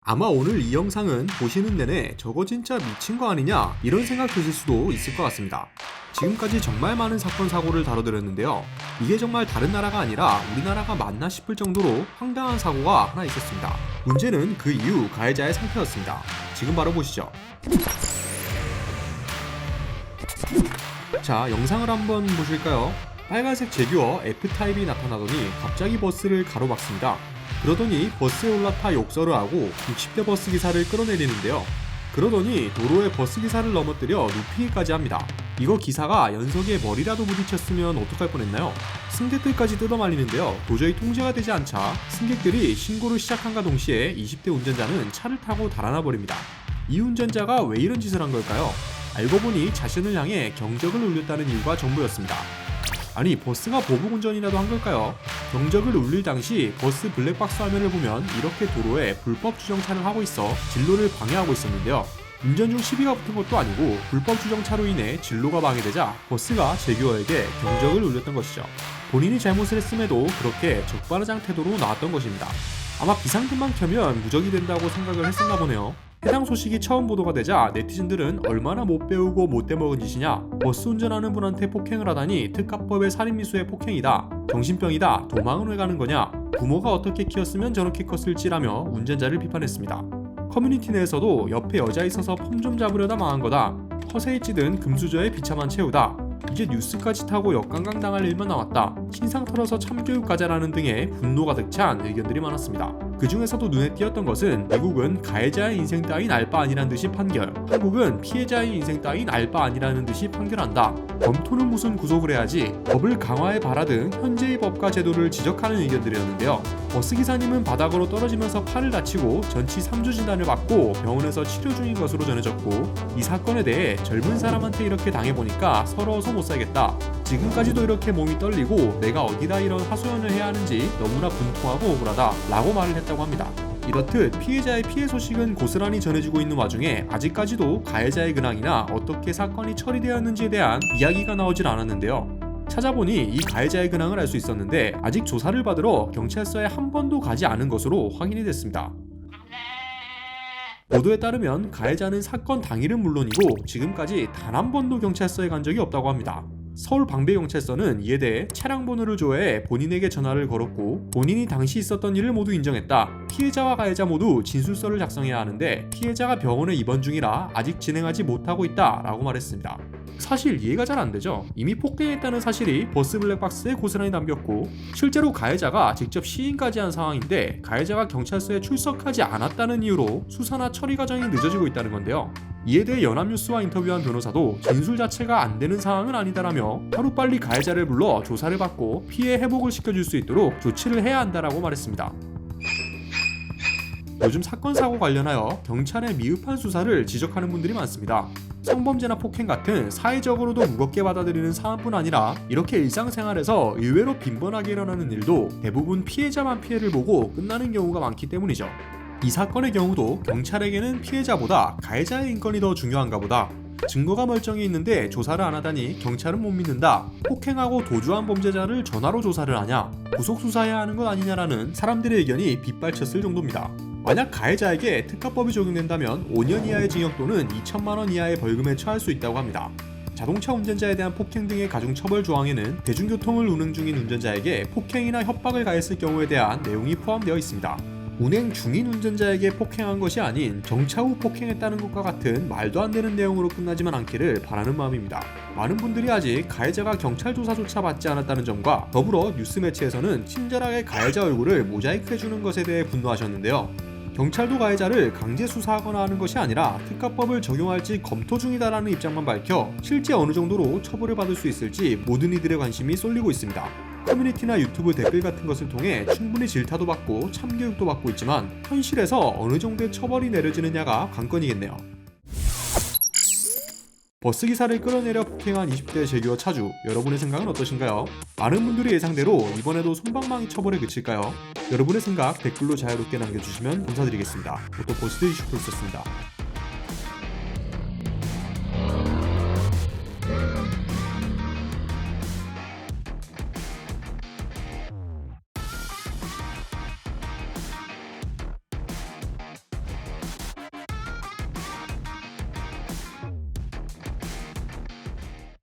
아마 오늘 이 영상은 보시는 내내 저거 진짜 미친 거 아니냐 이런 생각 드실 수도 있을 것 같습니다. 지금까지 정말 많은 사건 사고를 다뤄드렸는데요. 이게 정말 다른 나라가 아니라 우리나라가 맞나 싶을 정도로 황당한 사고가 하나 있었습니다. 문제는 그 이후 가해자의 상태였습니다. 지금 바로 보시죠. 자, 영상을 한번 보실까요? 빨간색 제규어 F타입이 나타나더니 갑자기 버스를 가로막습니다. 그러더니 버스에 올라타 욕설을 하고 60대 버스 기사를 끌어내리는데요. 그러더니 도로에 버스 기사를 넘어뜨려 눕히기까지 합니다. 이거 기사가 연석에 머리라도 부딪혔으면 어떡할 뻔했나요? 승객들까지 뜯어말리는데요. 도저히 통제가 되지 않자 승객들이 신고를 시작한과 동시에 20대 운전자는 차를 타고 달아나 버립니다. 이 운전자가 왜 이런 짓을 한 걸까요? 알고 보니 자신을 향해 경적을 울렸다는 이유가 전부였습니다. 아니, 버스가 보복운전이라도 한 걸까요? 경적을 울릴 당시 버스 블랙박스 화면을 보면 이렇게 도로에 불법 주정차를 하고 있어 진로를 방해하고 있었는데요. 운전 중 시비가 붙은 것도 아니고 불법 주정차로 인해 진로가 방해되자 버스가 제규어에게 경적을 울렸던 것이죠. 본인이 잘못을 했음에도 그렇게 적반하장 태도로 나왔던 것입니다. 아마 비상등만 켜면 무적이 된다고 생각을 했었나 보네요. 해당 소식이 처음 보도가 되자 네티즌들은 얼마나 못 배우고 못돼 먹은 짓이냐, 버스 운전하는 분한테 폭행을 하다니 특가법의 살인미수의 폭행이다, 정신병이다, 도망은 왜 가는 거냐, 부모가 어떻게 키웠으면 저렇게 컸을지라며 운전자를 비판했습니다. 커뮤니티 내에서도 옆에 여자 있어서 폼 좀 잡으려다 망한 거다, 허세에 찌든 금수저에 비참한 최후다, 이제 뉴스까지 타고 역관광 당할 일만 남았다, 신상 털어서 참교육 가자라는 등의 분노 가득 찬 의견들이 많았습니다. 그 중에서도 눈에 띄었던 것은 미국은 가해자의 인생 따윈 알 바 아니라는 듯이 판결, 한국은 피해자의 인생 따윈 알 바 아니라는 듯이 판결한다, 검토는 무슨 구속을 해야지, 법을 강화해 봐라 등 현재의 법과 제도를 지적하는 의견들이었는데요. 버스기사님은 바닥으로 떨어지면서 팔을 다치고 전치 3주 진단을 받고 병원에서 치료 중인 것으로 전해졌고, 이 사건에 대해 젊은 사람한테 이렇게 당해보니까 서러워서 못 살겠다, 지금까지도 이렇게 몸이 떨리고 내가 어디다 이런 하소연을 해야 하는지 너무나 분통하고 억울하다 라고 말을 했다고 합니다. 이렇듯 피해자의 피해 소식은 고스란히 전해지고 있는 와중에 아직까지도 가해자의 근황이나 어떻게 사건이 처리되었는지에 대한 이야기가 나오질 않았는데요. 찾아보니 이 가해자의 근황을 알 수 있었는데 아직 조사를 받으러 경찰서에 한 번도 가지 않은 것으로 확인이 됐습니다. 보도에 따르면 가해자는 사건 당일은 물론이고 지금까지 단 한 번도 경찰서에 간 적이 없다고 합니다. 서울 방배경찰서는 이에 대해 차량 번호를 조회해 본인에게 전화를 걸었고 본인이 당시 있었던 일을 모두 인정했다. 피해자와 가해자 모두 진술서를 작성해야 하는데 피해자가 병원에 입원 중이라 아직 진행하지 못하고 있다 라고 말했습니다. 사실 이해가 잘 안되죠. 이미 폭행했다는 사실이 버스 블랙박스에 고스란히 담겼고 실제로 가해자가 직접 시인까지 한 상황인데 가해자가 경찰서에 출석하지 않았다는 이유로 수사나 처리 과정이 늦어지고 있다는 건데요. 이에 대해 연합뉴스와 인터뷰한 변호사도 진술 자체가 안 되는 상황은 아니다라며 하루빨리 가해자를 불러 조사를 받고 피해 회복을 시켜줄 수 있도록 조치를 해야 한다라고 말했습니다. 요즘 사건 사고 관련하여 경찰의 미흡한 수사를 지적하는 분들이 많습니다. 성범죄나 폭행 같은 사회적으로도 무겁게 받아들이는 사안뿐 아니라 이렇게 일상생활에서 의외로 빈번하게 일어나는 일도 대부분 피해자만 피해를 보고 끝나는 경우가 많기 때문이죠. 이 사건의 경우도 경찰에게는 피해자보다 가해자의 인권이 더 중요한가 보다, 증거가 멀쩡히 있는데 조사를 안 하다니 경찰은 못 믿는다, 폭행하고 도주한 범죄자를 전화로 조사를 하냐, 구속수사해야 하는 것 아니냐라는 사람들의 의견이 빗발쳤을 정도입니다. 만약 가해자에게 특가법이 적용된다면 5년 이하의 징역 또는 2천만 원 이하의 벌금에 처할 수 있다고 합니다. 자동차 운전자에 대한 폭행 등의 가중처벌 조항에는 대중교통을 운행 중인 운전자에게 폭행이나 협박을 가했을 경우에 대한 내용이 포함되어 있습니다. 운행 중인 운전자에게 폭행한 것이 아닌 정차 후 폭행했다는 것과 같은 말도 안 되는 내용으로 끝나지만 않기를 바라는 마음입니다. 많은 분들이 아직 가해자가 경찰 조사조차 받지 않았다는 점과 더불어 뉴스 매체에서는 친절하게 가해자 얼굴을 모자이크해주는 것에 대해 분노하셨는데요. 경찰도 가해자를 강제 수사하거나 하는 것이 아니라 특가법을 적용할지 검토 중이다라는 입장만 밝혀 실제 어느 정도로 처벌을 받을 수 있을지 모든 이들의 관심이 쏠리고 있습니다. 커뮤니티나 유튜브 댓글 같은 것을 통해 충분히 질타도 받고 참교육도 받고 있지만 현실에서 어느 정도의 처벌이 내려지느냐가 관건이겠네요. 버스기사를 끌어내려 폭행한 20대 제규어 차주, 여러분의 생각은 어떠신가요? 많은 분들이 예상대로 이번에도 솜방망이 처벌에 그칠까요? 여러분의 생각 댓글로 자유롭게 남겨주시면 감사드리겠습니다. 오토버스 이슈 였습니다.